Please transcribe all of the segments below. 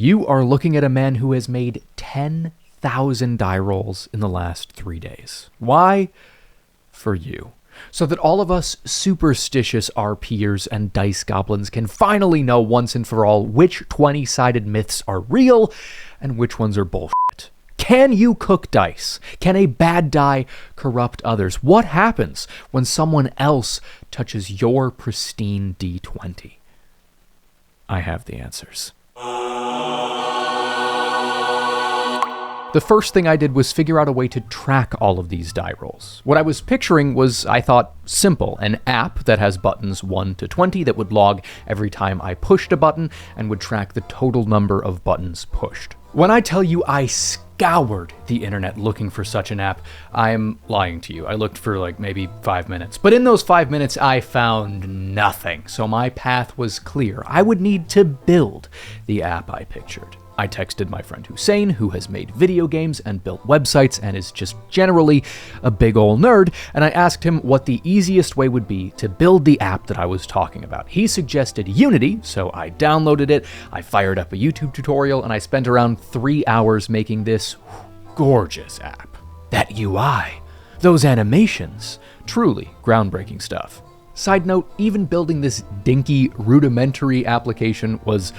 You are looking at a man who has made 10,000 die rolls in the last 3 days. Why? For you. So that all of us superstitious RPers and dice goblins can finally know once and for all which 20-sided myths are real and which ones are bullshit. Can you cook dice? Can a bad die corrupt others? What happens when someone else touches your pristine D20? I have the answers. The first thing I did was figure out a way to track all of these die rolls. What I was picturing was, I thought, simple. An app that has buttons 1 to 20 that would log every time I pushed a button and would track the total number of buttons pushed. When I tell you I scoured the internet looking for such an app, I'm lying to you. I looked for like maybe 5 minutes. But in those 5 minutes, I found nothing. So my path was clear. I would need to build the app I pictured. I texted my friend Hussein, who has made video games and built websites and is just generally a big ol' nerd, and I asked him what the easiest way would be to build the app that I was talking about. He suggested Unity, so I downloaded it, I fired up a YouTube tutorial, and I spent around 3 hours making this gorgeous app. That UI, those animations, truly groundbreaking stuff. Side note, even building this dinky, rudimentary application was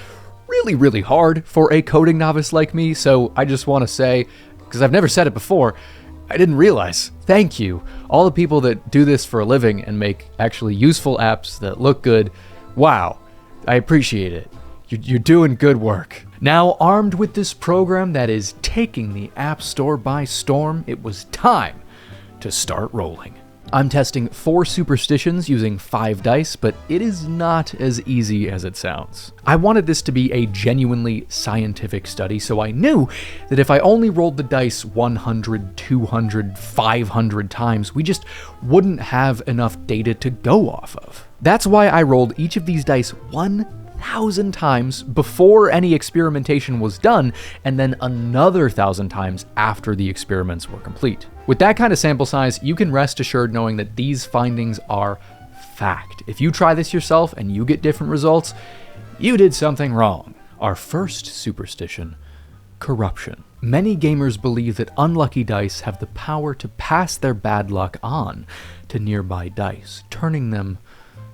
really hard for a coding novice like me, so I just want to say, because I've never said it before, I didn't realize. Thank you. All the people that do this for a living and make actually useful apps that look good. Wow. I appreciate it. You're doing good work. Now, armed with this program that is taking the App Store by storm, it was time to start rolling. I'm testing 4 superstitions using 5 dice, but it is not as easy as it sounds. I wanted this to be a genuinely scientific study, so I knew that if I only rolled the dice 100, 200, 500 times, we just wouldn't have enough data to go off of. That's why I rolled each of these dice 1,000 times before any experimentation was done, and then another 1,000 times after the experiments were complete. With that kind of sample size, you can rest assured knowing that these findings are fact. If you try this yourself and you get different results, you did something wrong. Our first superstition, corruption. Many gamers believe that unlucky dice have the power to pass their bad luck on to nearby dice, turning them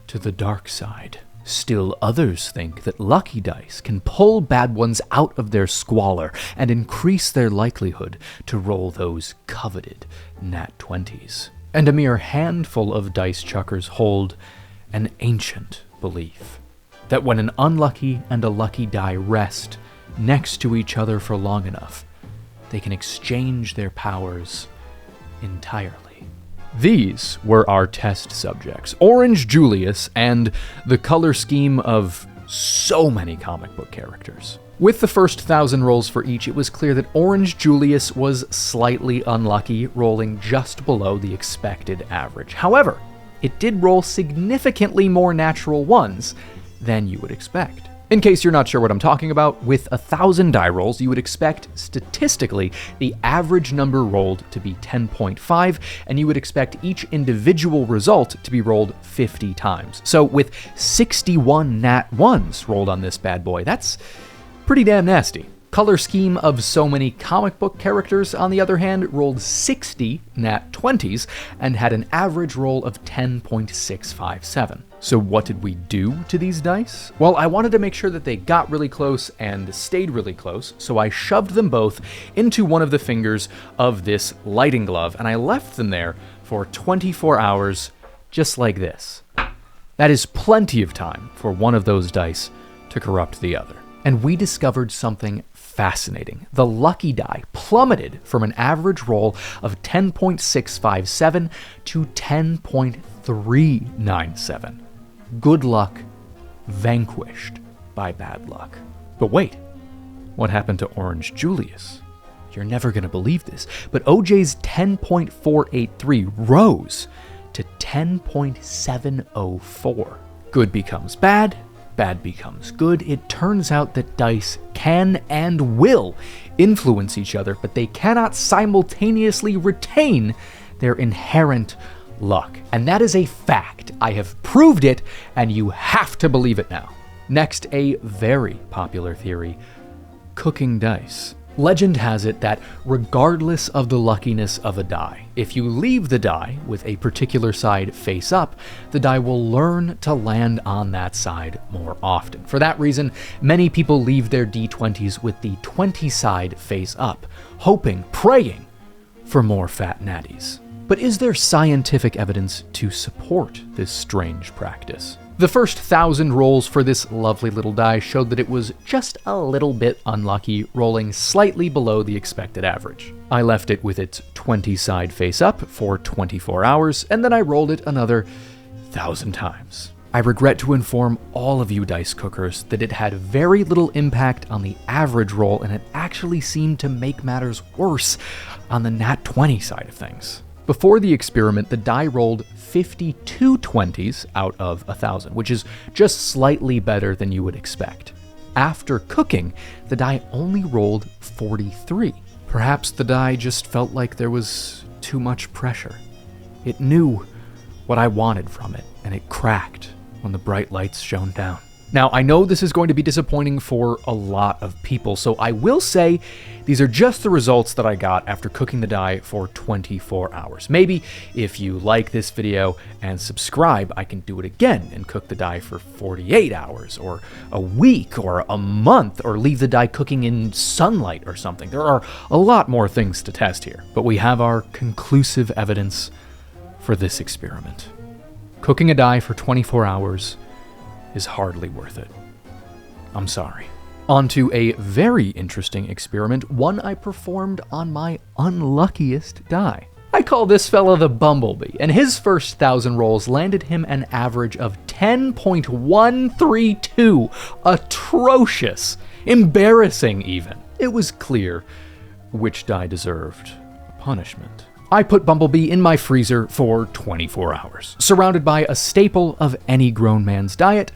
to the dark side. Still others think that lucky dice can pull bad ones out of their squalor and increase their likelihood to roll those coveted nat 20s. And a mere handful of dice chuckers hold an ancient belief that when an unlucky and a lucky die rest next to each other for long enough, they can exchange their powers entirely. These were our test subjects, Orange Julius and the color scheme of so many comic book characters. With the first 1,000 rolls for each, it was clear that Orange Julius was slightly unlucky, rolling just below the expected average. However, it did roll significantly more natural ones than you would expect. In case you're not sure what I'm talking about, with 1,000 die rolls, you would expect, statistically, the average number rolled to be 10.5, and you would expect each individual result to be rolled 50 times. So with 61 nat 1s rolled on this bad boy, that's pretty damn nasty. Color scheme of so many comic book characters, on the other hand, rolled 60 nat 20s and had an average roll of 10.657. So what did we do to these dice? Well, I wanted to make sure that they got really close and stayed really close, so I shoved them both into one of the fingers of this lighting glove, and I left them there for 24 hours, just like this. That is plenty of time for one of those dice to corrupt the other. And we discovered something fascinating. The lucky die plummeted from an average roll of 10.657 to 10.397. Good luck vanquished by bad luck. But wait, what happened to Orange Julius? You're never going to believe this, but OJ's 10.483 rose to 10.704. Good becomes bad, bad becomes good. It turns out that dice can and will influence each other, but they cannot simultaneously retain their inherent luck. And that is a fact. I have proved it, and you have to believe it now. Next, a very popular theory, cooking dice. Legend has it that regardless of the luckiness of a die, if you leave the die with a particular side face up, the die will learn to land on that side more often. For that reason, many people leave their D20s with the 20 side face up, hoping, praying for more fat natties. But is there scientific evidence to support this strange practice? The first 1,000 rolls for this lovely little die showed that it was just a little bit unlucky, rolling slightly below the expected average. I left it with its 20 side face up for 24 hours, and then I rolled it another 1,000 times. I regret to inform all of you dice cookers that it had very little impact on the average roll, and it actually seemed to make matters worse on the nat 20 side of things. Before the experiment, the die rolled 52 20s out of 1,000, which is just slightly better than you would expect. After cooking, the die only rolled 43. Perhaps the die just felt like there was too much pressure. It knew what I wanted from it, and it cracked when the bright lights shone down. Now, I know this is going to be disappointing for a lot of people, so I will say these are just the results that I got after cooking the die for 24 hours. Maybe if you like this video and subscribe, I can do it again and cook the die for 48 hours, or a week, or a month, or leave the die cooking in sunlight or something. There are a lot more things to test here, but we have our conclusive evidence for this experiment. Cooking a die for 24 hours is hardly worth it. I'm sorry. On to a very interesting experiment, one I performed on my unluckiest die. I call this fella the Bumblebee, and his first 1,000 rolls landed him an average of 10.132. Atrocious. Embarrassing, even. It was clear which die deserved punishment. I put Bumblebee in my freezer for 24 hours, surrounded by a staple of any grown man's diet,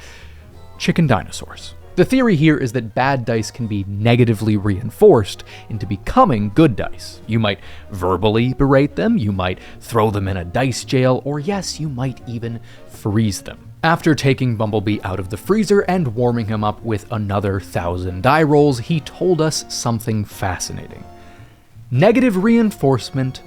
chicken dinosaurs. The theory here is that bad dice can be negatively reinforced into becoming good dice. You might verbally berate them, you might throw them in a dice jail, or yes, you might even freeze them. After taking Bumblebee out of the freezer and warming him up with another 1,000 die rolls, he told us something fascinating. Negative reinforcement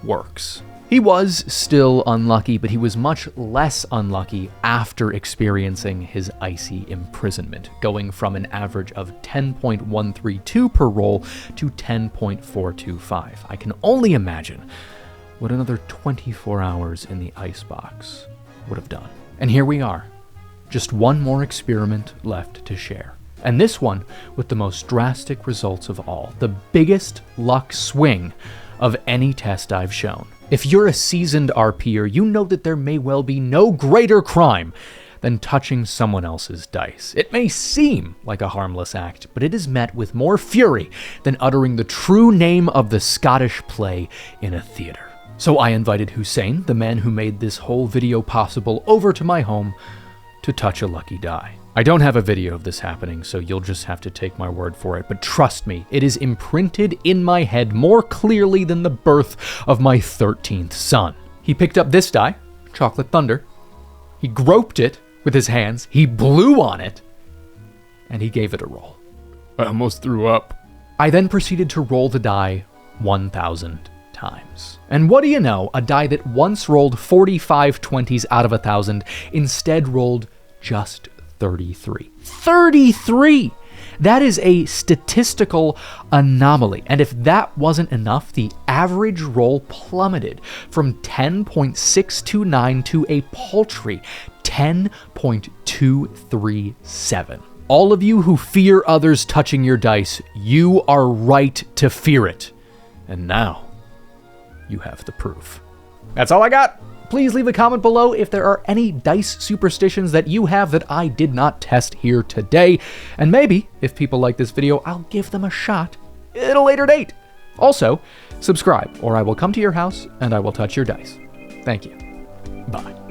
works. He was still unlucky, but he was much less unlucky after experiencing his icy imprisonment, going from an average of 10.132 per roll to 10.425. I can only imagine what another 24 hours in the icebox would have done. And here we are, just one more experiment left to share. And this one with the most drastic results of all, the biggest luck swing of any test I've shown. If you're a seasoned RPer, you know that there may well be no greater crime than touching someone else's dice. It may seem like a harmless act, but it is met with more fury than uttering the true name of the Scottish play in a theater. So I invited Hussein, the man who made this whole video possible, over to my home to touch a lucky die. I don't have a video of this happening, so you'll just have to take my word for it, but trust me, it is imprinted in my head more clearly than the birth of my 13th son. He picked up this die, Chocolate Thunder, he groped it with his hands, he blew on it, and he gave it a roll. I almost threw up. I then proceeded to roll the die 1,000 times. And what do you know, a die that once rolled 45 20s out of 1,000 instead rolled just 33. 33! That is a statistical anomaly. And if that wasn't enough, the average roll plummeted from 10.629 to a paltry 10.237. All of you who fear others touching your dice, you are right to fear it. And now, you have the proof. That's all I got. Please leave a comment below if there are any dice superstitions that you have that I did not test here today. And maybe, if people like this video, I'll give them a shot at a later date. Also, subscribe, or I will come to your house and I will touch your dice. Thank you. Bye.